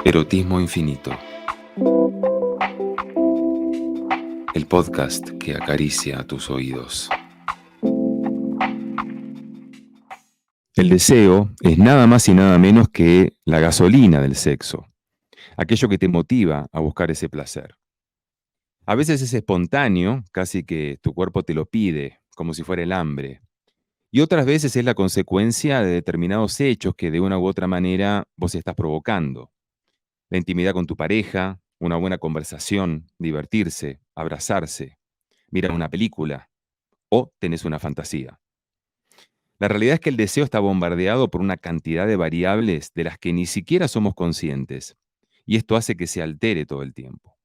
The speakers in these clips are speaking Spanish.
Erotismo Infinito, el podcast que acaricia tus oídos. El deseo es nada más y nada menos que la gasolina del sexo, aquello que te motiva a buscar ese placer. A veces es espontáneo, casi que tu cuerpo te lo pide, como si fuera el hambre. Y otras veces es la consecuencia de determinados hechos que de una u otra manera vos estás provocando. La intimidad con tu pareja, una buena conversación, divertirse, abrazarse, mirar una película o tenés una fantasía. La realidad es que el deseo está bombardeado por una cantidad de variables de las que ni siquiera somos conscientes, y esto hace que se altere todo el tiempo.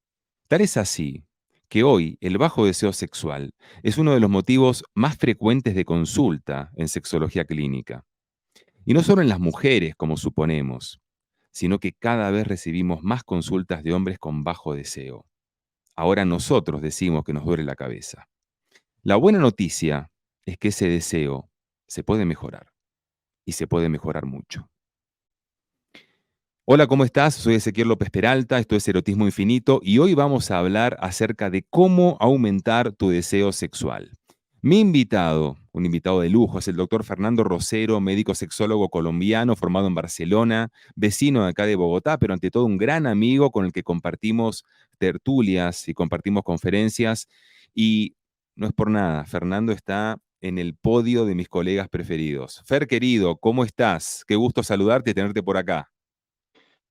Tal es así que hoy el bajo deseo sexual es uno de los motivos más frecuentes de consulta en sexología clínica. Y no solo en las mujeres, como suponemos, sino que cada vez recibimos más consultas de hombres con bajo deseo. Ahora nosotros decimos que nos duele la cabeza. La buena noticia es que ese deseo se puede mejorar y se puede mejorar mucho. Hola, ¿cómo estás? Soy Ezequiel López Peralta, esto es Erotismo Infinito y hoy vamos a hablar acerca de cómo aumentar tu deseo sexual. Mi invitado, un invitado de lujo, es el doctor Fernando Rosero, médico sexólogo colombiano formado en Barcelona, vecino de acá de Bogotá, pero ante todo un gran amigo con el que compartimos tertulias y compartimos conferencias. Y no es por nada, Fernando está en el podio de mis colegas preferidos. Fer, querido, ¿cómo estás? Qué gusto saludarte y tenerte por acá.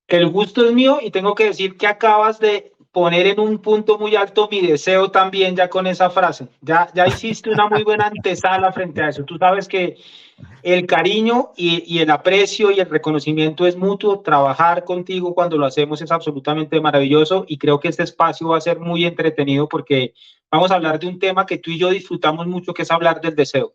El gusto es mío y tengo que decir que acabas de poner en un punto muy alto mi deseo también ya con esa frase. Ya hiciste una muy buena antesala frente a eso. Tú sabes que el cariño y el aprecio y el reconocimiento es mutuo. Trabajar contigo cuando lo hacemos es absolutamente maravilloso y creo que este espacio va a ser muy entretenido porque vamos a hablar de un tema que tú y yo disfrutamos mucho, que es hablar del deseo.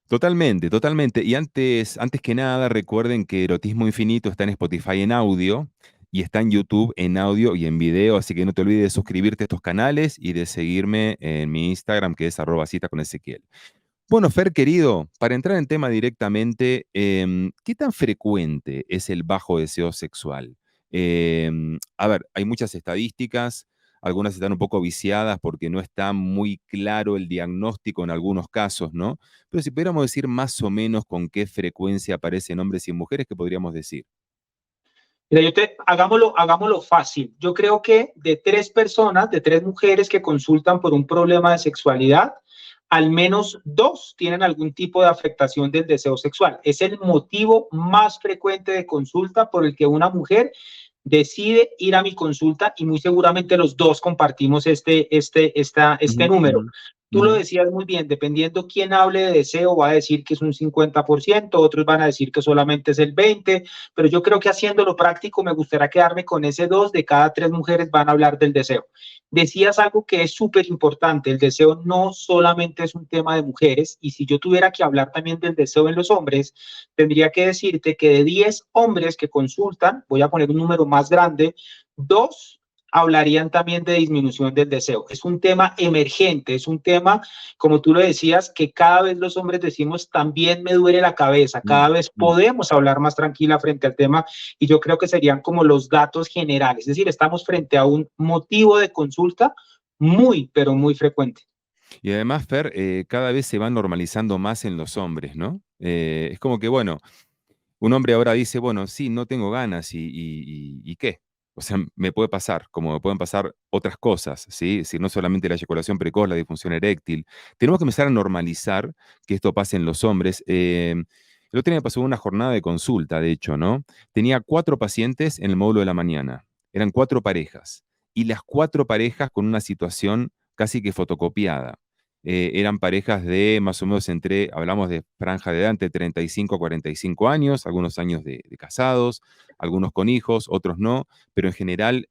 Totalmente, totalmente. Y antes que nada, recuerden que Erotismo Infinito está en Spotify en audio y está en YouTube en audio y en video, así que no te olvides de suscribirte a estos canales y de seguirme en mi Instagram, que es @cita con Ezequiel. Bueno, Fer, querido, para entrar en tema directamente, ¿qué tan frecuente es el bajo deseo sexual? A ver, hay muchas estadísticas, algunas están un poco viciadas porque no está muy claro el diagnóstico en algunos casos, ¿no? Pero si pudiéramos decir más o menos con qué frecuencia aparecen hombres y mujeres, ¿qué podríamos decir? Mira, hagámoslo fácil. Yo creo que de 3 personas, de 3 mujeres que consultan por un problema de sexualidad, al menos 2 tienen algún tipo de afectación del deseo sexual. Es el motivo más frecuente de consulta por el que una mujer decide ir a mi consulta y muy seguramente los dos compartimos este Ujú, número. ujú, Tú lo ujú. decías muy bien, dependiendo quién hable de deseo, va a decir que es un 50%, otros van a decir que solamente es el 20%, pero yo creo que haciéndolo práctico me gustaría quedarme con ese 2 de cada 3 mujeres van a hablar del deseo. Decías algo que es súper importante, el deseo no solamente es un tema de mujeres, y si yo tuviera que hablar también del deseo en los hombres, tendría que decirte que de 10 hombres que consultan, voy a poner un número más grande, 2 hablarían también de disminución del deseo. Es un tema emergente, es un tema, como tú lo decías, que cada vez los hombres decimos, también me duele la cabeza, cada Mm, vez mm. podemos hablar más tranquila frente al tema y yo creo que serían como los datos generales. Es decir, estamos frente a un motivo de consulta muy, pero muy frecuente. Y además, Fer, cada vez se va normalizando más en los hombres, ¿no? Es como que, bueno, un hombre ahora dice, bueno, sí, no tengo ganas y ¿qué? O sea, me puede pasar, como me pueden pasar otras cosas, ¿sí? Si no solamente la eyaculación precoz, la disfunción eréctil. Tenemos que empezar a normalizar que esto pase en los hombres. El otro día me pasó una jornada de consulta, de hecho, ¿no? Tenía 4 pacientes en el módulo de la mañana. Eran 4 parejas. Y las 4 parejas con una situación casi que fotocopiada. Eran parejas de más o menos hablamos de franja de edad entre 35 a 45 años, algunos años de casados, algunos con hijos, otros no, pero en general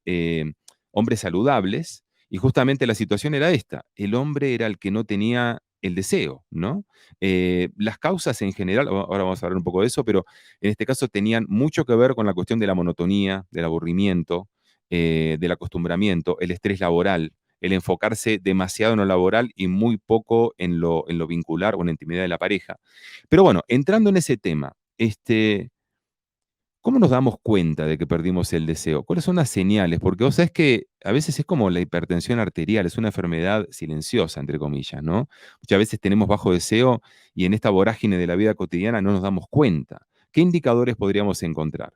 hombres saludables. Y justamente la situación era esta, el hombre era el que no tenía el deseo, ¿no? Las causas en general, ahora vamos a hablar un poco de eso, pero en este caso tenían mucho que ver con la cuestión de la monotonía, del aburrimiento, del acostumbramiento, el estrés laboral, el enfocarse demasiado en lo laboral y muy poco en lo vincular o en la intimidad de la pareja. Pero bueno, entrando en ese tema, ¿Cómo nos damos cuenta de que perdimos el deseo? ¿Cuáles son las señales? Porque vos sabés que a veces es como la hipertensión arterial, es una enfermedad silenciosa, entre comillas, ¿no? Muchas veces tenemos bajo deseo y en esta vorágine de la vida cotidiana no nos damos cuenta. ¿Qué indicadores podríamos encontrar?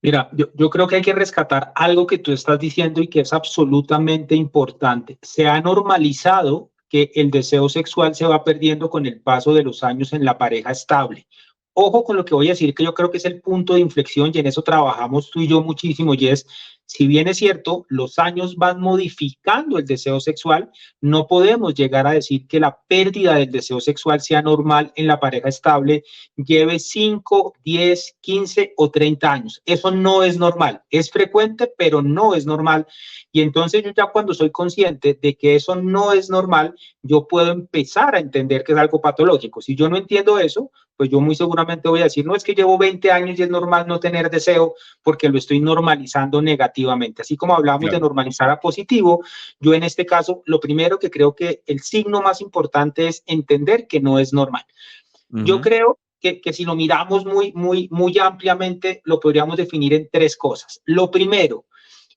Mira, yo creo que hay que rescatar algo que tú estás diciendo y que es absolutamente importante. Se ha normalizado que el deseo sexual se va perdiendo con el paso de los años en la pareja estable. Ojo con lo que voy a decir, que yo creo que es el punto de inflexión y en eso trabajamos tú y yo muchísimo, y es, si bien es cierto, los años van modificando el deseo sexual, no podemos llegar a decir que la pérdida del deseo sexual sea normal en la pareja estable, lleve 5, 10, 15 o 30 años. Eso no es normal. Es frecuente, pero no es normal. Y entonces yo ya cuando soy consciente de que eso no es normal, yo puedo empezar a entender que es algo patológico. Si yo no entiendo eso, pues yo muy seguramente voy a decir, no, es que llevo 20 años y es normal no tener deseo porque lo estoy normalizando negativamente. Así como hablamos de Claro. normalizar a positivo, yo en este caso, lo primero que creo que el signo más importante es entender que no es normal. Yo Ujú. creo que si lo miramos muy ampliamente, lo podríamos definir en tres cosas. Lo primero,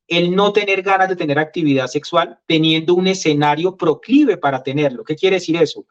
el no tener ganas de tener actividad sexual teniendo un escenario proclive para tenerlo. ¿Qué quiere decir eso?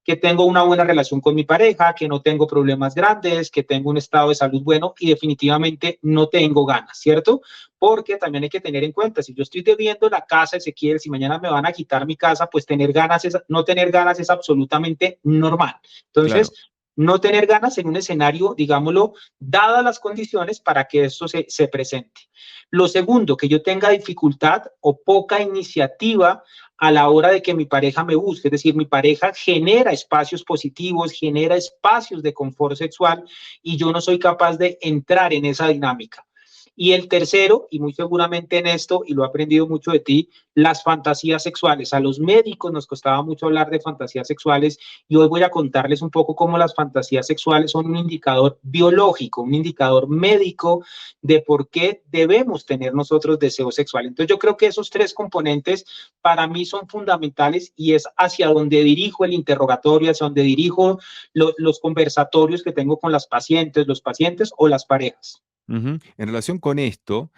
Que tengo una buena relación con mi pareja, que no tengo problemas grandes, que tengo un estado de salud bueno y definitivamente no tengo ganas, ¿cierto? Porque también hay que tener en cuenta, si yo estoy debiendo la casa, Ezequiel, si mañana me van a quitar mi casa, pues tener ganas es, no tener ganas es absolutamente normal. Claro. Entonces, no tener ganas en un escenario, digámoslo, dadas las condiciones para que esto se presente. Lo segundo, que yo tenga dificultad o poca iniciativa a la hora de que mi pareja me busque, es decir, mi pareja genera espacios positivos, genera espacios de confort sexual y yo no soy capaz de entrar en esa dinámica. Y el tercero, y muy seguramente en esto, y lo he aprendido mucho de ti, las fantasías sexuales. A los médicos nos costaba mucho hablar de fantasías sexuales y hoy voy a contarles un poco cómo las fantasías sexuales son un indicador biológico, un indicador médico de por qué debemos tener nosotros deseo sexual. Entonces yo creo que esos tres componentes para mí son fundamentales y es hacia donde dirijo el interrogatorio, hacia donde dirijo los conversatorios que tengo con las pacientes, los pacientes o las parejas. Ujú. En relación con esto,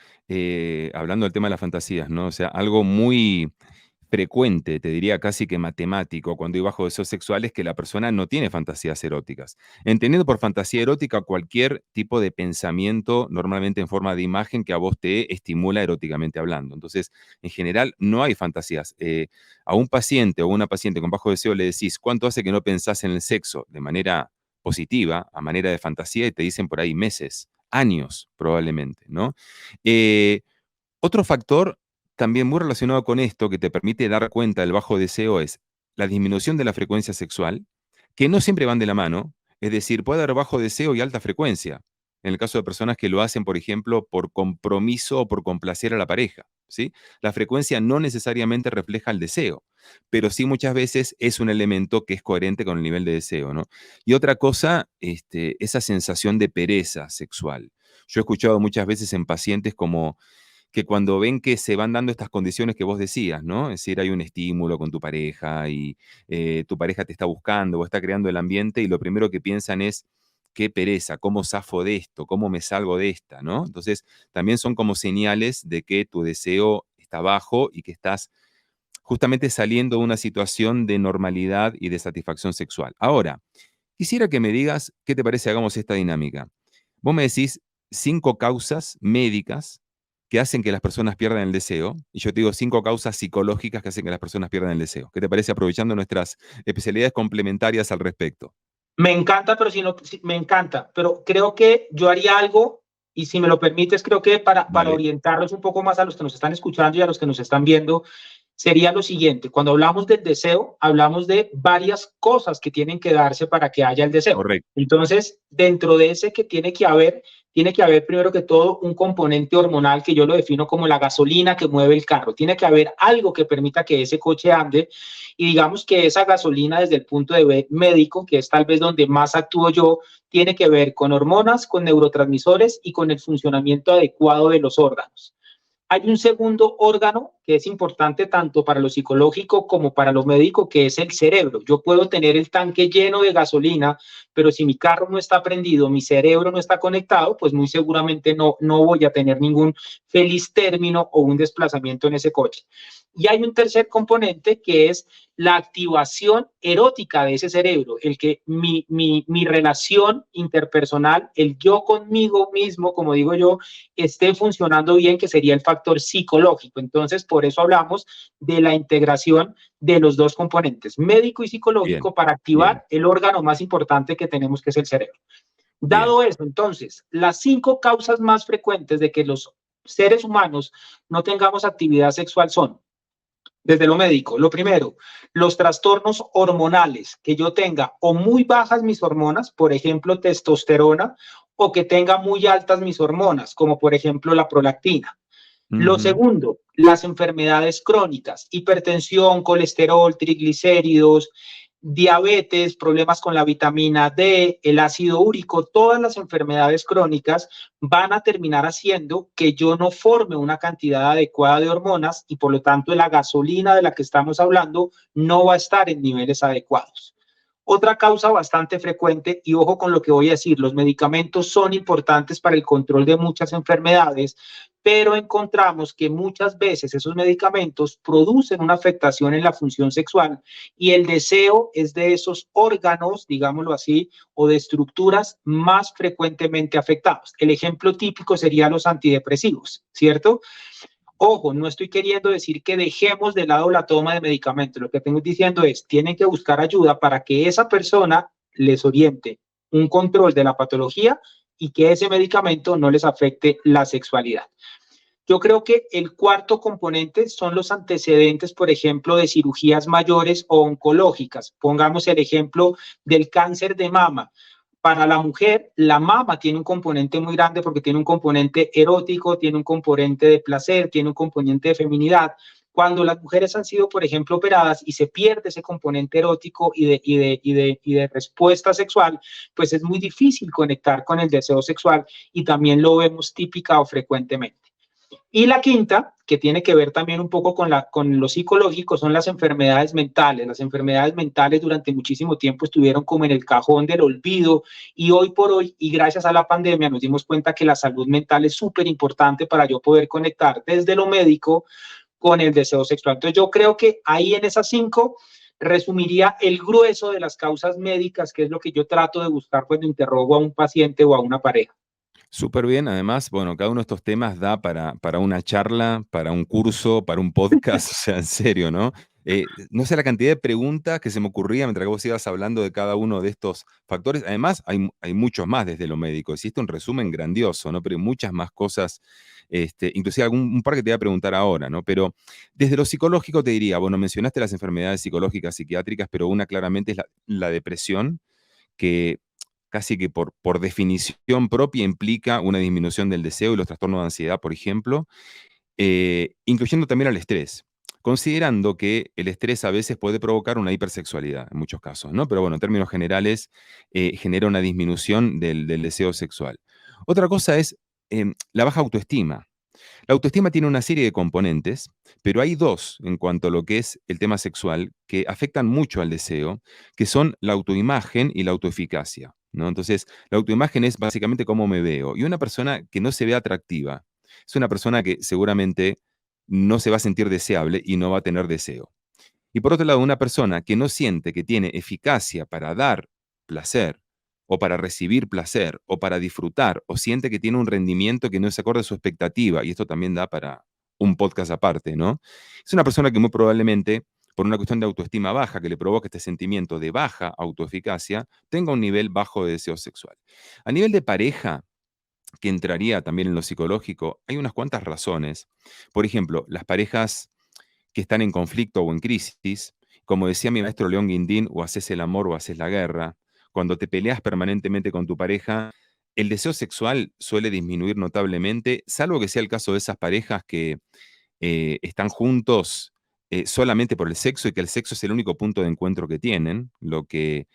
hablando del tema de las fantasías, ¿no? O sea, algo muy frecuente, te diría casi que matemático, cuando hay bajo deseos sexuales, que la persona no tiene fantasías eróticas. Entendiendo por fantasía erótica cualquier tipo de pensamiento, normalmente en forma de imagen, que a vos te estimula eróticamente hablando. Entonces, en general, no hay fantasías. A un paciente o una paciente con bajo deseo le decís, ¿cuánto hace que no pensás en el sexo de manera positiva, a manera de fantasía? Y te dicen por ahí meses, años probablemente, ¿no? Eh, Otro factor también muy relacionado con esto que te permite dar cuenta del bajo deseo es la disminución de la frecuencia sexual, que no siempre van de la mano, es decir, puede haber bajo deseo y alta frecuencia, en el caso de personas que lo hacen, por ejemplo, por compromiso o por complacer a la pareja, ¿sí? La frecuencia no necesariamente refleja el deseo, pero sí muchas veces es un elemento que es coherente con el nivel de deseo, ¿no? Y otra cosa, esa sensación de pereza sexual. Yo he escuchado muchas veces en pacientes como que cuando ven que se van dando estas condiciones que vos decías, ¿no? Es decir, hay un estímulo con tu pareja y tu pareja te está buscando o está creando el ambiente y lo primero que piensan es, qué pereza, cómo zafo de esto, cómo me salgo de esta, ¿no? Entonces, también son como señales de que tu deseo está bajo y que estás justamente saliendo de una situación de normalidad y de satisfacción sexual. Ahora, quisiera que me digas, ¿qué te parece hagamos esta dinámica? Vos me decís 5 causas médicas que hacen que las personas pierdan el deseo, y yo te digo 5 causas psicológicas que hacen que las personas pierdan el deseo. ¿Qué te parece aprovechando nuestras especialidades complementarias al respecto? Me encanta, pero si no, me encanta, pero creo que yo haría algo y si me lo permites, creo que para Dale. orientarlos un poco más a los que nos están escuchando y a los que nos están viendo, sería lo siguiente. Cuando hablamos del deseo, hablamos de varias cosas que tienen que darse para que haya el deseo. Correcto. Entonces, dentro de ese que tiene que haber primero que todo un componente hormonal que yo lo defino como la gasolina que mueve el carro. Tiene que haber algo que permita que ese coche ande y digamos que esa gasolina desde el punto de vista médico, que es tal vez donde más actúo yo, tiene que ver con hormonas, con neurotransmisores y con el funcionamiento adecuado de los órganos. Hay un segundo órgano que es importante tanto para lo psicológico como para lo médico, que es el cerebro. Yo puedo tener el tanque lleno de gasolina, pero si mi carro no está prendido, mi cerebro no está conectado, pues muy seguramente no voy a tener ningún feliz término o un desplazamiento en ese coche. Y hay un tercer componente que es la activación erótica de ese cerebro, el que mi relación interpersonal, el yo conmigo mismo, como digo yo, esté funcionando bien, que sería el factor psicológico. Entonces, por eso hablamos de la integración de los dos componentes, médico y Bien, psicológico, para bien, activar el órgano más importante que tenemos, que es el cerebro. bien. Dado eso, entonces, las 5 causas más frecuentes de que los seres humanos no tengamos actividad sexual son, desde lo médico, lo primero, los trastornos hormonales, que yo tenga o muy bajas mis hormonas, por ejemplo, testosterona, o que tenga muy altas mis hormonas, como por ejemplo la prolactina. Lo Ujú. segundo, las enfermedades crónicas, hipertensión, colesterol, triglicéridos, diabetes, problemas con la vitamina D, el ácido úrico, todas las enfermedades crónicas van a terminar haciendo que yo no forme una cantidad adecuada de hormonas y por lo tanto la gasolina de la que estamos hablando no va a estar en niveles adecuados. Otra causa bastante frecuente, y ojo con lo que voy a decir, los medicamentos son importantes para el control de muchas enfermedades, pero encontramos que muchas veces esos medicamentos producen una afectación en la función sexual y el deseo es de esos órganos, digámoslo así, o de estructuras más frecuentemente afectados. El ejemplo típico sería los antidepresivos, ¿cierto? Ojo, no estoy queriendo decir que dejemos de lado la toma de medicamentos. Lo que tengo diciendo es, tienen que buscar ayuda para que esa persona les oriente un control de la patología y que ese medicamento no les afecte la sexualidad. Yo creo que el cuarto componente son los antecedentes, por ejemplo, de cirugías mayores o oncológicas. Pongamos el ejemplo del cáncer de mama. Para la mujer, la mama tiene un componente muy grande porque tiene un componente erótico, tiene un componente de placer, tiene un componente de feminidad. Cuando las mujeres han sido, por ejemplo, operadas y se pierde ese componente erótico y de respuesta sexual, pues es muy difícil conectar con el deseo sexual y también lo vemos típica o frecuentemente. Y la quinta, que tiene que ver también un poco con lo psicológico, son las enfermedades mentales. Las enfermedades mentales durante muchísimo tiempo estuvieron como en el cajón del olvido y hoy por hoy, y gracias a la pandemia, nos dimos cuenta que la salud mental es súper importante para yo poder conectar desde lo médico con el deseo sexual. Entonces yo creo que ahí en esas 5 resumiría el grueso de las causas médicas, que es lo que yo trato de buscar cuando interrogo a un paciente o a una pareja. Súper bien, además, bueno, cada uno de estos temas da para una charla, para un curso, para un podcast, o sea, en serio, ¿no? No sé la cantidad de preguntas que se me ocurría mientras que vos ibas hablando de cada uno de estos factores. Además, hay muchos más desde lo médico. Hiciste un resumen grandioso, ¿no? Pero hay muchas más cosas, inclusive un par que te voy a preguntar ahora, ¿no? Pero desde lo psicológico te diría, bueno, mencionaste las enfermedades psicológicas, psiquiátricas, pero una claramente es la depresión, que casi que por definición propia implica una disminución del deseo y los trastornos de ansiedad, por ejemplo, incluyendo también al estrés, considerando que el estrés a veces puede provocar una hipersexualidad en muchos casos, ¿no? Pero bueno, en términos generales, genera una disminución del deseo sexual. Otra cosa es la baja autoestima. La autoestima tiene una serie de componentes, pero hay dos en cuanto a lo que es el tema sexual que afectan mucho al deseo, que son la autoimagen y la autoeficacia, ¿no? Entonces, la autoimagen es básicamente cómo me veo. Y una persona que no se ve atractiva es una persona que seguramente no se va a sentir deseable y no va a tener deseo. Y por otro lado, una persona que no siente que tiene eficacia para dar placer, o para recibir placer, o para disfrutar, o siente que tiene un rendimiento que no es acorde a su expectativa, y esto también da para un podcast aparte, ¿no? Es una persona que muy probablemente, por una cuestión de autoestima baja que le provoca este sentimiento de baja autoeficacia, tenga un nivel bajo de deseo sexual. A nivel de pareja, que entraría también en lo psicológico, hay unas cuantas razones. Por ejemplo, las parejas que están en conflicto o en crisis, como decía mi maestro León Guindín, o haces el amor o haces la guerra. Cuando te peleas permanentemente con tu pareja, el deseo sexual suele disminuir notablemente, salvo que sea el caso de esas parejas que están juntos solamente por el sexo y que el sexo es el único punto de encuentro que tienen, lo que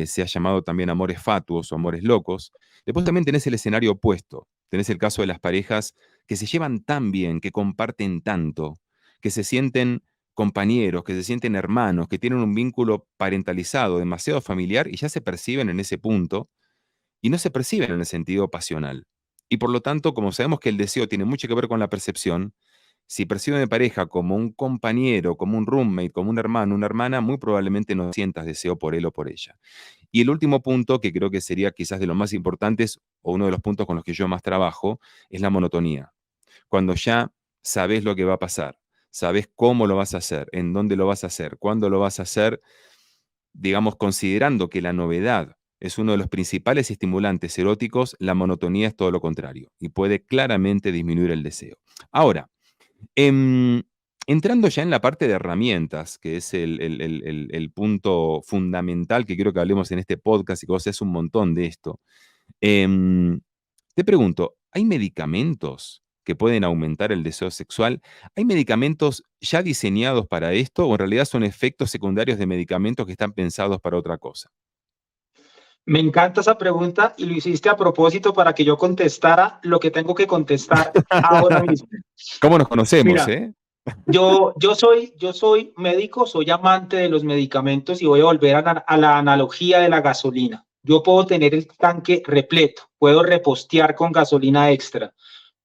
se ha llamado también amores fatuos o amores locos. Después también tenés el escenario opuesto, Tenés el caso de las parejas que se llevan tan bien, que comparten tanto, que se sienten compañeros, que se sienten hermanos, que tienen un vínculo parentalizado demasiado familiar y ya se perciben en ese punto y no se perciben en el sentido pasional. Y por lo tanto, como sabemos que el deseo tiene mucho que ver con la percepción, si perciben de pareja como un compañero, como un roommate, como un hermano, una hermana, muy probablemente no sientas deseo por él o por ella. Y el último punto, que creo que sería quizás de los más importantes, o uno de los puntos con los que yo más trabajo, es la monotonía. Cuando ya sabes lo que va a pasar, sabes cómo lo vas a hacer, en dónde lo vas a hacer, cuándo lo vas a hacer, digamos, considerando que la novedad es uno de los principales estimulantes eróticos, la monotonía es todo lo contrario y puede claramente disminuir el deseo. Ahora, em, entrando ya en la parte de herramientas, que es el punto fundamental que quiero que hablemos en este podcast y que vos haces un montón de esto, em, te pregunto, ¿hay medicamentos que pueden aumentar el deseo sexual? ¿Hay medicamentos ya diseñados para esto o en realidad son efectos secundarios de medicamentos que están pensados para otra cosa? Me encanta esa pregunta y lo hiciste a propósito para que yo contestara lo que tengo que contestar ahora mismo. ¿Cómo nos conocemos, Mira, eh? yo soy médico, soy amante de los medicamentos y voy a volver a la analogía de la gasolina. Yo puedo tener el tanque repleto, puedo repostear con gasolina extra,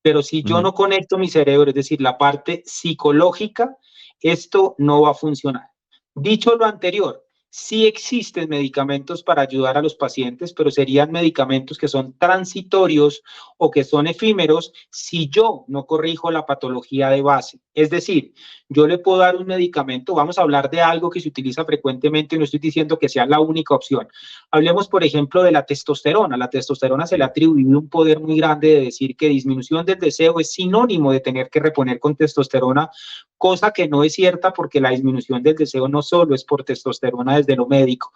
pero si yo Ujú. no conecto mi cerebro, es decir, la parte psicológica, esto no va a funcionar. Dicho lo anterior, sí existen medicamentos para ayudar a los pacientes, pero serían medicamentos que son transitorios o que son efímeros si yo no corrijo la patología de base. Es decir, yo le puedo dar un medicamento, vamos a hablar de algo que se utiliza frecuentemente, no estoy diciendo que sea la única opción. Hablemos, por ejemplo, de la testosterona. La testosterona se le ha Sí. atribuido un poder muy grande de decir que disminución del deseo es sinónimo de tener que reponer con testosterona, cosa que no es cierta porque la disminución del deseo no solo es por testosterona desde lo médico.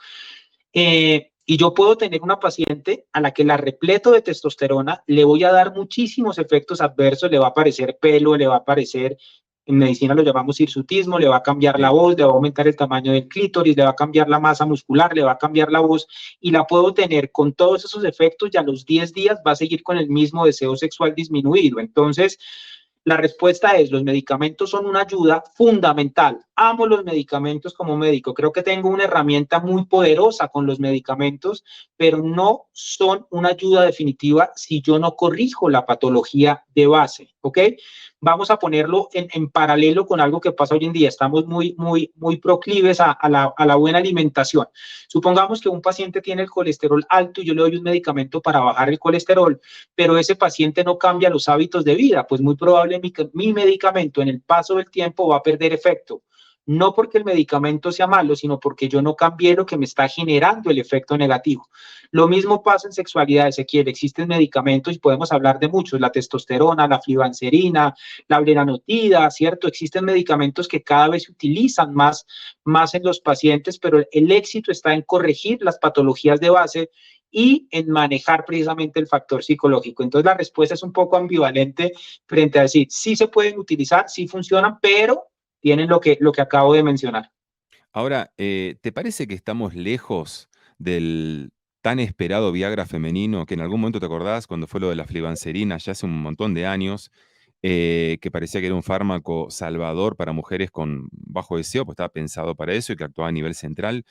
Y yo puedo tener una paciente a la que la repleto de testosterona, le voy a dar muchísimos efectos adversos, le va a aparecer pelo, le va a aparecer, en medicina lo llamamos hirsutismo, le va a cambiar la Sí. voz, le va a aumentar el tamaño del clítoris, le va a cambiar la masa muscular, le va a cambiar la voz y la puedo tener con todos esos efectos y a los 10 días va a seguir con el mismo deseo sexual disminuido. Entonces, la respuesta es, los medicamentos son una ayuda fundamental. Amo los medicamentos como médico. Creo que tengo una herramienta muy poderosa con los medicamentos, pero no son una ayuda definitiva si yo no corrijo la patología de base, ¿ok? Vamos a ponerlo en paralelo con algo que pasa hoy en día. Estamos muy proclives a la buena alimentación. Supongamos que un paciente tiene el colesterol alto y yo le doy un medicamento para bajar el colesterol, pero ese paciente no cambia los hábitos de vida, pues muy probable mi medicamento en el paso del tiempo va a perder efecto. No porque el medicamento sea malo, sino porque yo no cambié lo que me está generando el efecto negativo. Lo mismo pasa en sexualidad, Ezequiel. Existen medicamentos y podemos hablar de muchos, la testosterona, la flibanserina, la blenanotida, ¿cierto? Existen medicamentos que cada vez se utilizan más en los pacientes, pero el éxito está en corregir las patologías de base y en manejar precisamente el factor psicológico. Entonces la respuesta es un poco ambivalente frente a decir, sí se pueden utilizar, sí funcionan, pero tienen lo que acabo de mencionar. Ahora, ¿te parece que estamos lejos del tan esperado Viagra femenino? Que en algún momento te acordás cuando fue lo de la flibanserina, ya hace un montón de años, que parecía que era un fármaco salvador para mujeres con bajo deseo, pues estaba pensado para eso y que actuaba a nivel central.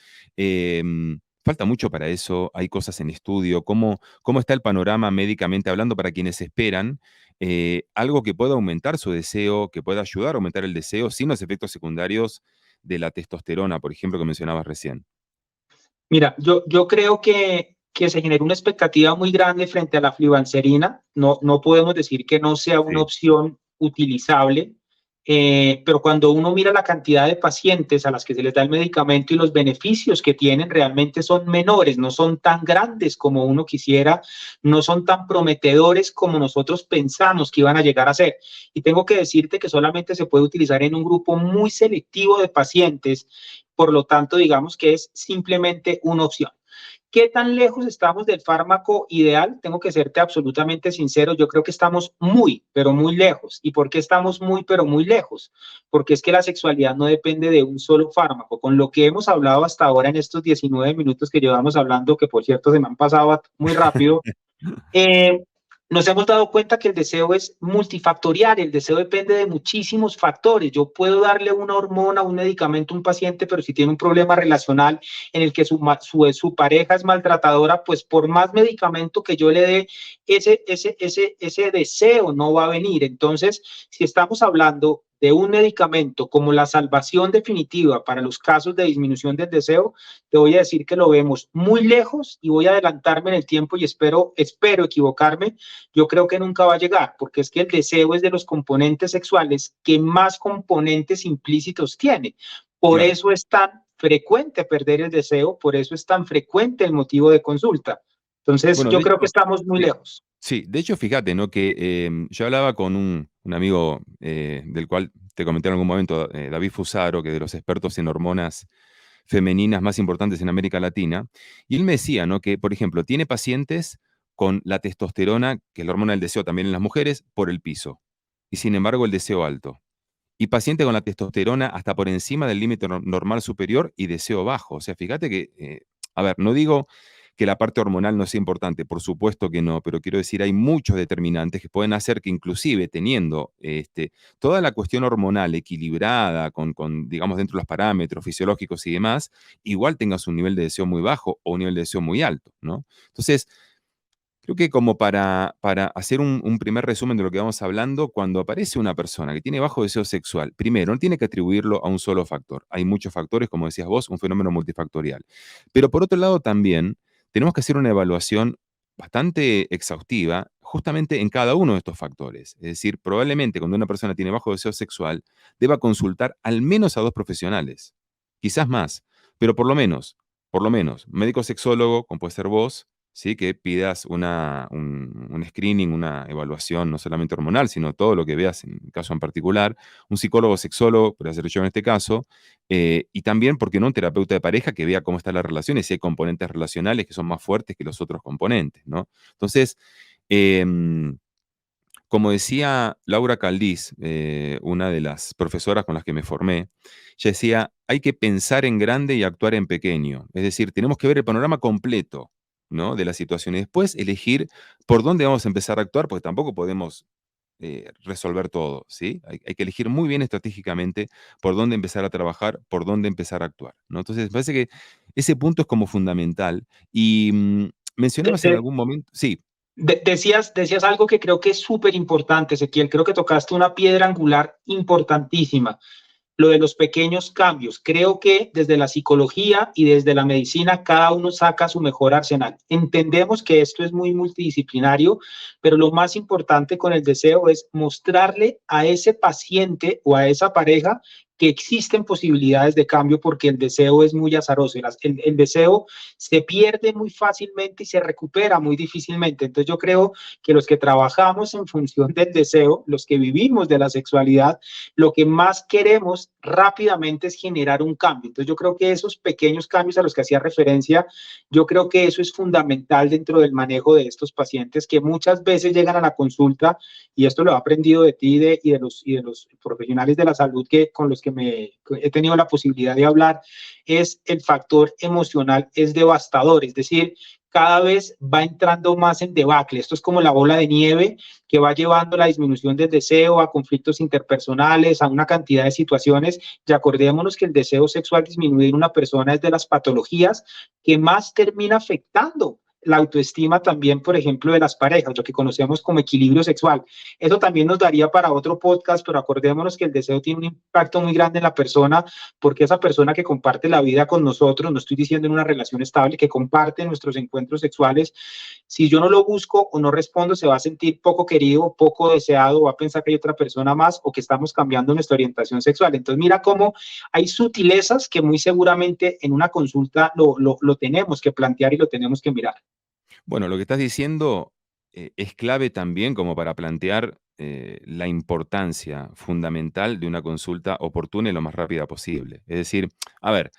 Falta mucho para eso, hay cosas en estudio. ¿Cómo está el panorama médicamente hablando para quienes esperan algo que pueda aumentar su deseo, que pueda ayudar a aumentar el deseo sin los efectos secundarios de la testosterona, por ejemplo, que mencionabas recién? Mira, yo creo que se generó una expectativa muy grande frente a la flibanserina. No podemos decir que no sea una Sí. opción utilizable, pero cuando uno mira la cantidad de pacientes a las que se les da el medicamento y los beneficios que tienen, realmente son menores, no son tan grandes como uno quisiera, no son tan prometedores como nosotros pensamos que iban a llegar a ser. Y tengo que decirte que solamente se puede utilizar en un grupo muy selectivo de pacientes, por lo tanto, digamos que es simplemente una opción. ¿Qué tan lejos estamos del fármaco ideal? Tengo que serte absolutamente sincero, yo creo que estamos muy, pero muy lejos. ¿Y por qué estamos muy, pero muy lejos? Porque es que la sexualidad no depende de un solo fármaco. Con lo que hemos hablado hasta ahora en estos 19 minutos que llevamos hablando, que por cierto se me han pasado muy rápido, eh, nos hemos dado cuenta que el deseo es multifactorial, el deseo depende de muchísimos factores. Yo puedo darle una hormona, un medicamento a un paciente, pero si tiene un problema relacional en el que su pareja es maltratadora, pues por más medicamento que yo le dé, ese deseo no va a venir. Entonces, si estamos hablando de un medicamento como la salvación definitiva para los casos de disminución del deseo, te voy a decir que lo vemos muy lejos y voy a adelantarme en el tiempo y espero equivocarme. Yo creo que nunca va a llegar, porque es que el deseo es de los componentes sexuales que más componentes implícitos tiene. Por Claro. eso es tan frecuente perder el deseo, por eso es tan frecuente el motivo de consulta. Entonces, Bueno, yo de creo que hecho, estamos muy sí. lejos. Sí, de hecho, fíjate, ¿no? Que yo hablaba con un amigo del cual te comenté en algún momento, David Fusaro, que de los expertos en hormonas femeninas más importantes en América Latina, y él me decía, ¿no? Que, por ejemplo, tiene pacientes con la testosterona, que es la hormona del deseo también en las mujeres, por el piso, y sin embargo el deseo alto. Y paciente con la testosterona hasta por encima del límite normal superior y deseo bajo. O sea, fíjate que, a ver, no digo que la parte hormonal no sea importante, por supuesto que no, pero quiero decir, hay muchos determinantes que pueden hacer que inclusive teniendo toda la cuestión hormonal equilibrada, digamos, dentro de los parámetros fisiológicos y demás, igual tengas un nivel de deseo muy bajo o un nivel de deseo muy alto, ¿no? Entonces, creo que como para hacer un primer resumen de lo que vamos hablando, cuando aparece una persona que tiene bajo deseo sexual, primero, no tiene que atribuirlo a un solo factor. Hay muchos factores, como decías vos, un fenómeno multifactorial. Pero por otro lado también tenemos que hacer una evaluación bastante exhaustiva justamente en cada uno de estos factores. Es decir, probablemente cuando una persona tiene bajo deseo sexual, deba consultar al menos a 2 profesionales, quizás más, pero por lo menos, médico sexólogo, como puede ser vos, ¿sí? Que pidas un screening, una evaluación no solamente hormonal, sino todo lo que veas en el caso en particular, un psicólogo sexólogo, por ser yo en este caso, y también, ¿por qué no?, un terapeuta de pareja que vea cómo están las relaciones, si hay componentes relacionales que son más fuertes que los otros componentes, ¿no? Entonces, em, como decía Laura Caldiz, una de las profesoras con las que me formé, ella decía, hay que pensar en grande y actuar en pequeño. Es decir, tenemos que ver el panorama completo, ¿no?, de la situación y después elegir por dónde vamos a empezar a actuar, porque tampoco podemos resolver todo, ¿sí? Hay que elegir muy bien estratégicamente por dónde empezar a trabajar, por dónde empezar a actuar, ¿no? Entonces, me parece que ese punto es como fundamental. Y De, mencionabas en de, algún momento, sí, decías algo que creo que es súper importante, Ezequiel. Creo que tocaste una piedra angular importantísima, lo de los pequeños cambios. Creo que desde la psicología y desde la medicina cada uno saca su mejor arsenal. Entendemos que esto es muy multidisciplinario, pero lo más importante con el deseo es mostrarle a ese paciente o a esa pareja que existen posibilidades de cambio porque el deseo es muy azaroso. El deseo se pierde muy fácilmente y se recupera muy difícilmente. Entonces yo creo que los que trabajamos en función del deseo, los que vivimos de la sexualidad, lo que más queremos rápidamente es generar un cambio. Entonces yo creo que esos pequeños cambios a los que hacía referencia, yo creo que eso es fundamental dentro del manejo de estos pacientes que muchas veces llegan a la consulta, y esto lo he aprendido de ti y de los profesionales de la salud que, con los que he tenido la posibilidad de hablar, es el factor emocional, es devastador, es decir, cada vez va entrando más en debacle. Esto es como la bola de nieve que va llevando a la disminución del deseo, a conflictos interpersonales, a una cantidad de situaciones. Y acordémonos que el deseo sexual disminuir en una persona es de las patologías que más termina afectando la autoestima también, por ejemplo, de las parejas, lo que conocemos como equilibrio sexual. Eso también nos daría para otro podcast, pero acordémonos que el deseo tiene un impacto muy grande en la persona, porque esa persona que comparte la vida con nosotros, no estoy diciendo en una relación estable, que comparte nuestros encuentros sexuales, si yo no lo busco o no respondo, se va a sentir poco querido, poco deseado, va a pensar que hay otra persona más o que estamos cambiando nuestra orientación sexual. Entonces, mira cómo hay sutilezas que muy seguramente en una consulta lo tenemos que plantear y lo tenemos que mirar. bueno, lo que estás diciendo es clave también como para plantear la importancia fundamental de una consulta oportuna y lo más rápida posible. Es decir, a ver,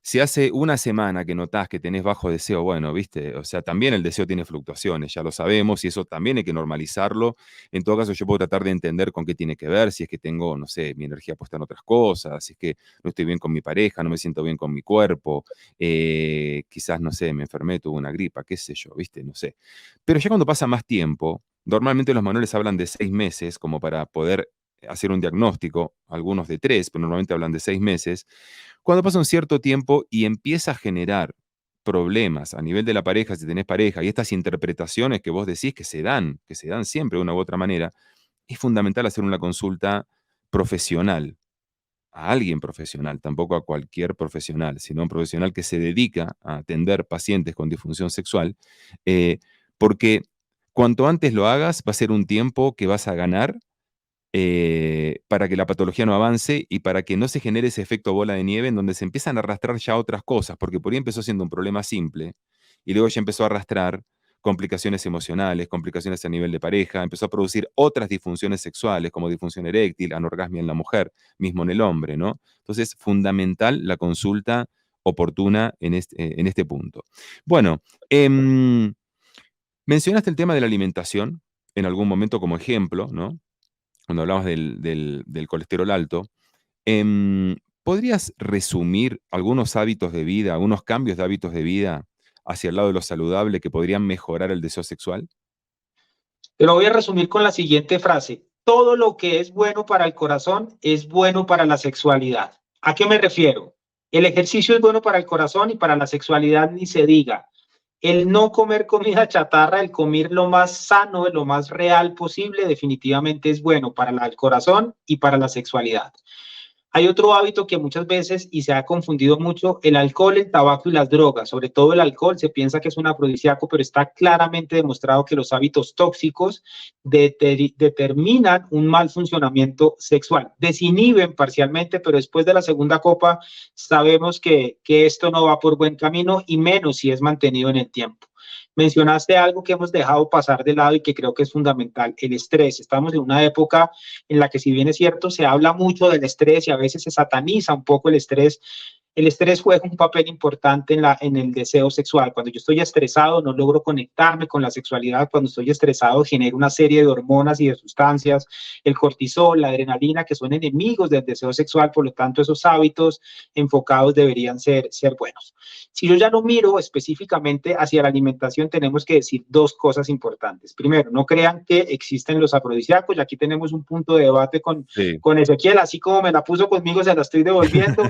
Si hace una semana que notás que tenés bajo deseo, bueno, viste, o sea, también el deseo tiene fluctuaciones, ya lo sabemos, y eso también hay que normalizarlo. En todo caso, yo puedo tratar de entender con qué tiene que ver, si es que tengo, no sé, mi energía puesta en otras cosas, si es que no estoy bien con mi pareja, no me siento bien con mi cuerpo, quizás, no sé, me enfermé, tuve una gripa, qué sé yo, viste, no sé. Pero ya cuando pasa más tiempo, normalmente los manuales hablan de 6 meses como para poder hacer un diagnóstico, algunos de 3, pero normalmente hablan de 6 meses. Cuando pasa un cierto tiempo y empieza a generar problemas a nivel de la pareja, si tenés pareja, y estas interpretaciones que vos decís que se dan siempre de una u otra manera, es fundamental hacer una consulta profesional, a alguien profesional, tampoco a cualquier profesional, sino a un profesional que se dedica a atender pacientes con disfunción sexual, eh, porque cuanto antes lo hagas, va a ser un tiempo que vas a ganar para que la patología no avance y para que no se genere ese efecto bola de nieve en donde se empiezan a arrastrar ya otras cosas, porque por ahí empezó siendo un problema simple y luego ya empezó a arrastrar complicaciones emocionales, complicaciones a nivel de pareja, empezó a producir otras disfunciones sexuales como disfunción eréctil, anorgasmia en la mujer, mismo en el hombre, ¿no? Entonces, fundamental la consulta oportuna en este punto. Bueno, mencionaste el tema de la alimentación en algún momento como ejemplo, ¿no? Cuando hablabas del colesterol alto, em, ¿podrías resumir algunos hábitos de vida, algunos cambios de hábitos de vida hacia el lado de lo saludable que podrían mejorar el deseo sexual? Te lo voy a resumir con la siguiente frase. Todo lo que es bueno para el corazón es bueno para la sexualidad. ¿A qué me refiero? El ejercicio es bueno para el corazón y para la sexualidad ni se diga. El no comer comida chatarra, el comer lo más sano, lo más real posible, definitivamente es bueno para el corazón y para la sexualidad. Hay otro hábito que muchas veces, y se ha confundido mucho, el alcohol, el tabaco y las drogas. Sobre todo el alcohol, se piensa que es un afrodisíaco, pero está claramente demostrado que los hábitos tóxicos determinan un mal funcionamiento sexual. Desinhiben parcialmente, pero después de la segunda copa sabemos que esto no va por buen camino y menos si es mantenido en el tiempo. Mencionaste algo que hemos dejado pasar de lado y que creo que es fundamental, el estrés. Estamos en una época en la que, si bien es cierto, se habla mucho del estrés y a veces se sataniza un poco el estrés juega un papel importante en el deseo sexual. Cuando yo estoy estresado, no logro conectarme con la sexualidad. Cuando estoy estresado, genero una serie de hormonas y de sustancias, el cortisol, la adrenalina, que son enemigos del deseo sexual. Por lo tanto, esos hábitos enfocados deberían ser buenos. Si yo ya no miro específicamente hacia la alimentación, tenemos que decir dos cosas importantes. Primero, no crean que existen los afrodisíacos, y aquí tenemos un punto de debate Sí. con Ezequiel, así como me la puso conmigo, se la estoy devolviendo.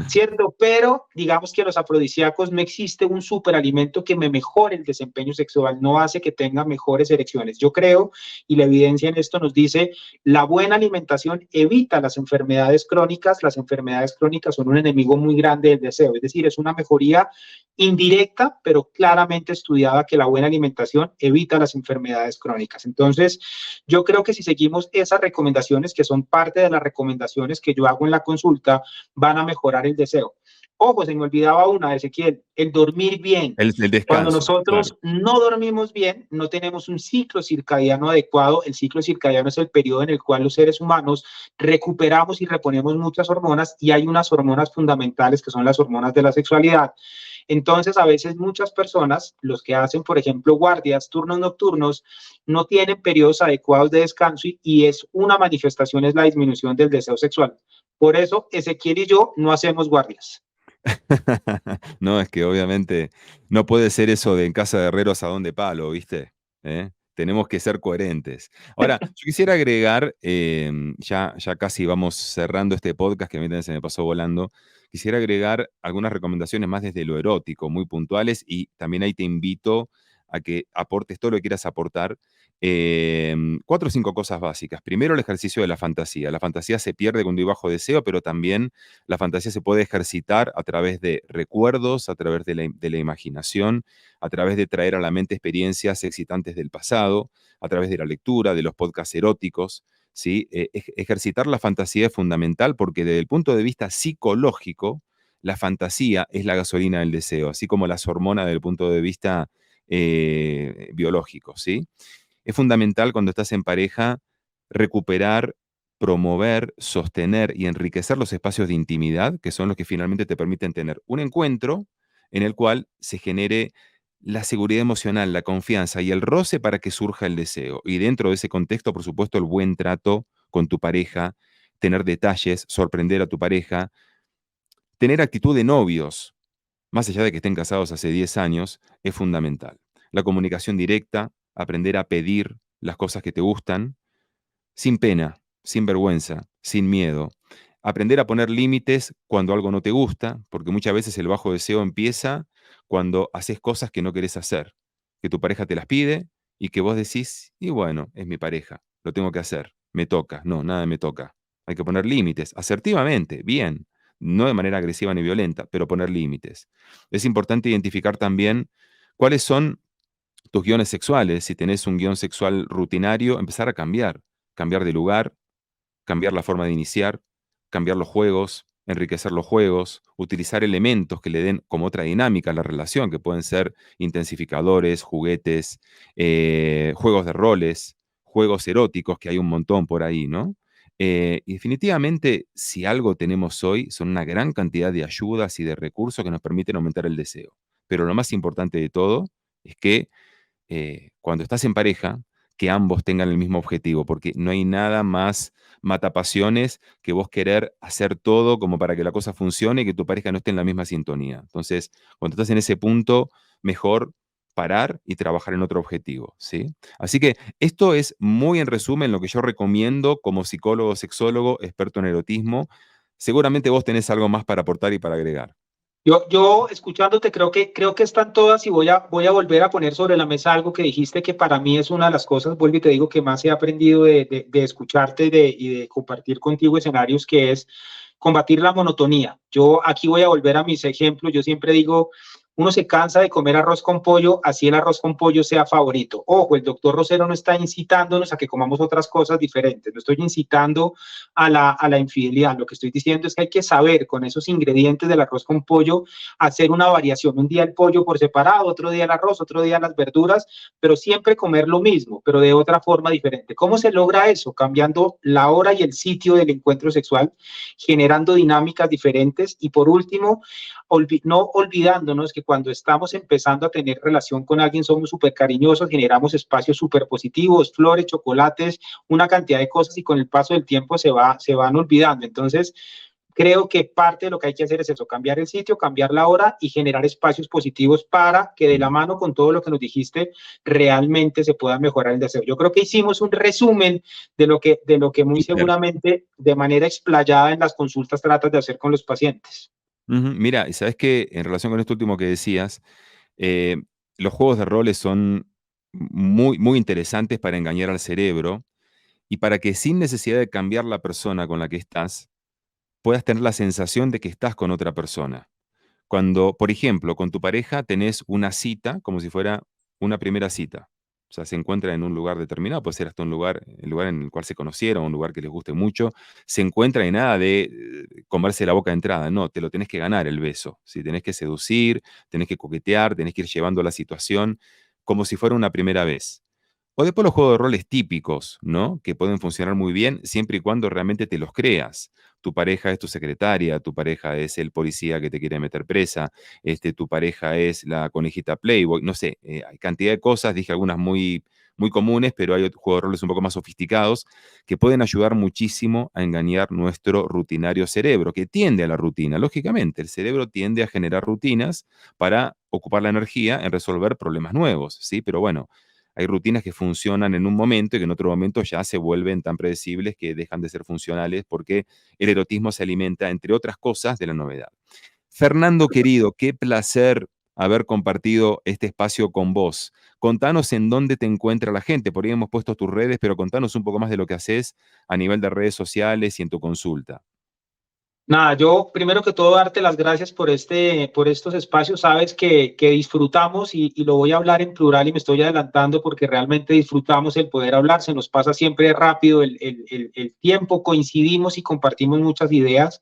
¿Cierto? Pero digamos que los afrodisíacos no existe un superalimento que me mejore el desempeño sexual, no hace que tenga mejores erecciones. Yo creo, y la evidencia en esto nos dice, la buena alimentación evita las enfermedades crónicas son un enemigo muy grande del deseo, es decir, es una mejoría indirecta, pero claramente estudiada que la buena alimentación evita las enfermedades crónicas. Entonces, yo creo que si seguimos esas recomendaciones, que son parte de las recomendaciones que yo hago en la consulta, van a mejorar el deseo. Ojo, se me olvidaba una, Ezequiel, el dormir bien. El Cuando descanso, claro. nosotros no dormimos bien, no tenemos un ciclo circadiano adecuado. El ciclo circadiano es el periodo en el cual los seres humanos recuperamos y reponemos muchas hormonas, y hay unas hormonas fundamentales que son las hormonas de la sexualidad. Entonces, a veces muchas personas, los que hacen, por ejemplo, guardias, turnos nocturnos, no tienen periodos adecuados de descanso, y es una manifestación, es la disminución del deseo sexual. Por eso, Ezequiel y yo no hacemos guardias. No, es que obviamente no puede ser eso de en casa de herreros a dónde palo, ¿viste? Tenemos que ser coherentes. Ahora, yo quisiera agregar, ya casi vamos cerrando este podcast, que a mí también se me pasó volando. Quisiera agregar algunas recomendaciones más desde lo erótico, muy puntuales, y también ahí te invito a que aportes todo lo que quieras aportar. 4 o 5 cosas básicas. Primero, el ejercicio de la fantasía. La fantasía se pierde cuando hay bajo deseo, pero también la fantasía se puede ejercitar a través de recuerdos, a través de la imaginación, a través de traer a la mente experiencias excitantes del pasado, a través de la lectura, de los podcasts eróticos. ¿Sí? Ejercitar la fantasía es fundamental porque desde el punto de vista psicológico, la fantasía es la gasolina del deseo, así como las hormonas desde el punto de vista biológico. ¿Sí? Es fundamental cuando estás en pareja recuperar promover, sostener y enriquecer los espacios de intimidad, que son los que finalmente te permiten tener un encuentro en el cual se genere la seguridad emocional, la confianza y el roce para que surja el deseo. Y dentro de ese contexto, por supuesto, el buen trato con tu pareja, tener detalles, sorprender a tu pareja, tener actitud de novios, más allá de que estén casados hace 10 años, es fundamental. La comunicación directa, aprender a pedir las cosas que te gustan, sin pena, sin vergüenza, sin miedo. Aprender a poner límites cuando algo no te gusta, porque muchas veces el bajo deseo empieza cuando haces cosas que no querés hacer, que tu pareja te las pide y que vos decís, y bueno, es mi pareja, lo tengo que hacer, me toca, no, nada me toca. Hay que poner límites, asertivamente, bien, no de manera agresiva ni violenta, pero poner límites. Es importante identificar también cuáles son tus guiones sexuales. Si tenés un guión sexual rutinario, empezar a cambiar de lugar, cambiar la forma de iniciar, cambiar los juegos, enriquecer los juegos, utilizar elementos que le den como otra dinámica a la relación, que pueden ser intensificadores, juguetes, juegos de roles, juegos eróticos, que hay un montón por ahí, ¿no? Y definitivamente, si algo tenemos hoy, son una gran cantidad de ayudas y de recursos que nos permiten aumentar el deseo. Pero lo más importante de todo es que cuando estás en pareja, que ambos tengan el mismo objetivo, porque no hay nada más matapasiones que vos querer hacer todo como para que la cosa funcione y que tu pareja no esté en la misma sintonía. Entonces, cuando estás en ese punto, mejor parar y trabajar en otro objetivo, ¿sí? Así que esto es muy en resumen lo que yo recomiendo como psicólogo, sexólogo, experto en erotismo. Seguramente vos tenés algo más para aportar y para agregar. Yo escuchándote creo que están todas y voy a volver a poner sobre la mesa algo que dijiste que para mí es una de las cosas, vuelvo y te digo, que más he aprendido de escucharte y de compartir contigo escenarios, que es combatir la monotonía. Yo aquí voy a volver a mis ejemplos. Yo siempre digo, uno se cansa de comer arroz con pollo, así el arroz con pollo sea favorito. Ojo, el doctor Rosero no está incitándonos a que comamos otras cosas diferentes. No estoy incitando a la infidelidad. Lo que estoy diciendo es que hay que saber con esos ingredientes del arroz con pollo hacer una variación. Un día el pollo por separado, otro día el arroz, otro día las verduras, pero siempre comer lo mismo, pero de otra forma diferente. ¿Cómo se logra eso? Cambiando la hora y el sitio del encuentro sexual, generando dinámicas diferentes y por último, no olvidándonos que cuando estamos empezando a tener relación con alguien somos súper cariñosos, generamos espacios súper positivos, flores, chocolates, una cantidad de cosas y con el paso del tiempo se van olvidando. Entonces, creo que parte de lo que hay que hacer es eso, cambiar el sitio, cambiar la hora y generar espacios positivos para que de la mano con todo lo que nos dijiste realmente se pueda mejorar el deseo. Yo creo que hicimos un resumen de lo que muy Súper. seguramente de manera explayada en las consultas tratas de hacer con los pacientes. Mira, y sabes que en relación con esto último que decías, eh, los juegos de roles son muy, muy interesantes para engañar al cerebro y para que sin necesidad de cambiar la persona con la que estás, puedas tener la sensación de que estás con otra persona. Cuando, por ejemplo, con tu pareja tenés una cita como si fuera una primera cita. O sea, se encuentran en un lugar determinado, puede ser hasta un lugar, el lugar en el cual se conocieron, un lugar que les guste mucho. Se encuentran y nada de comerse la boca de entrada. No, te lo tenés que ganar el beso. ¿Sí? Tenés que seducir, tenés que coquetear, tenés que ir llevando la situación como si fuera una primera vez. O después los juegos de roles típicos, ¿no? Que pueden funcionar muy bien siempre y cuando realmente te los creas. Tu pareja es tu secretaria, tu pareja es el policía que te quiere meter presa, tu pareja es la conejita Playboy, no sé, hay cantidad de cosas, dije algunas muy, muy comunes, pero hay otros juegos de roles un poco más sofisticados que pueden ayudar muchísimo a engañar nuestro rutinario cerebro, que tiende a la rutina. Lógicamente, el cerebro tiende a generar rutinas para ocupar la energía en resolver problemas nuevos, ¿sí? Pero bueno, hay rutinas que funcionan en un momento y que en otro momento ya se vuelven tan predecibles que dejan de ser funcionales porque el erotismo se alimenta, entre otras cosas, de la novedad. Fernando, querido, qué placer haber compartido este espacio con vos. Contanos en dónde te encuentra la gente. Por ahí hemos puesto tus redes, pero contanos un poco más de lo que haces a nivel de redes sociales y en tu consulta. Nada, yo primero que todo darte las gracias por estos espacios. Sabes que disfrutamos y lo voy a hablar en plural y me estoy adelantando porque realmente disfrutamos el poder hablar. Se nos pasa siempre rápido el tiempo, coincidimos y compartimos muchas ideas.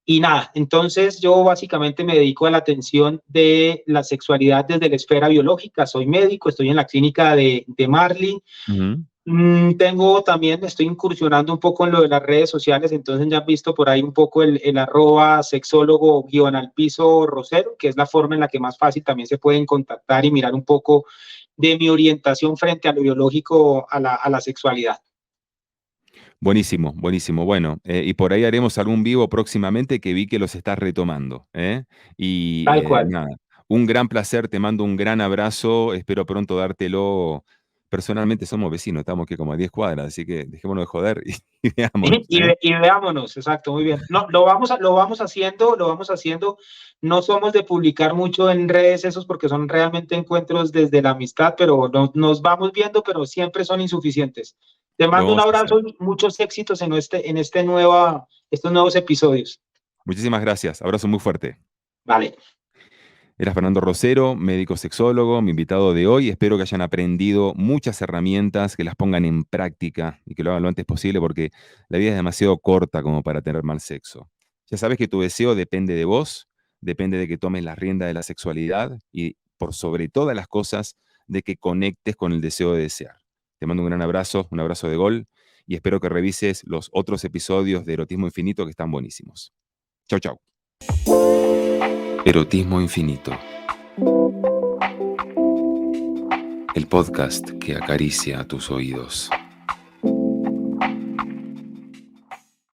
Y nada, entonces yo básicamente me dedico a la atención de la sexualidad desde la esfera biológica. Soy médico, estoy en la clínica de Marley. Ujú. Tengo también, estoy incursionando un poco en lo de las redes sociales, entonces ya han visto por ahí un poco el arroba sexólogo guión al piso Rosero, que es la forma en la que más fácil también se pueden contactar y mirar un poco de mi orientación frente a lo biológico, a la sexualidad. Buenísimo, buenísimo. Bueno, y por ahí haremos algún vivo próximamente que vi que los estás retomando, ¿eh? Y Tal cual. nada, un gran placer, te mando un gran abrazo, espero pronto dártelo. Personalmente somos vecinos, estamos que como a 10 cuadras, así que dejémonos de joder y veámonos, ¿eh? Y veámonos, exacto, muy bien. No, lo vamos haciendo. No somos de publicar mucho en redes esos porque son realmente encuentros desde la amistad, pero nos vamos viendo, pero siempre son insuficientes. Te Lo mando un vamos a hacer. abrazo y muchos éxitos en estos nuevos episodios. Muchísimas gracias, abrazo muy fuerte. Vale. Era Fernando Rosero, médico sexólogo, mi invitado de hoy. Espero que hayan aprendido muchas herramientas, que las pongan en práctica y que lo hagan lo antes posible porque la vida es demasiado corta como para tener mal sexo. Ya sabes que tu deseo depende de vos, depende de que tomes la rienda de la sexualidad y por sobre todas las cosas de que conectes con el deseo de desear. Te mando un gran abrazo, un abrazo de gol y espero que revises los otros episodios de Erotismo Infinito que están buenísimos. Chau, chau. Erotismo Infinito. El podcast que acaricia tus oídos.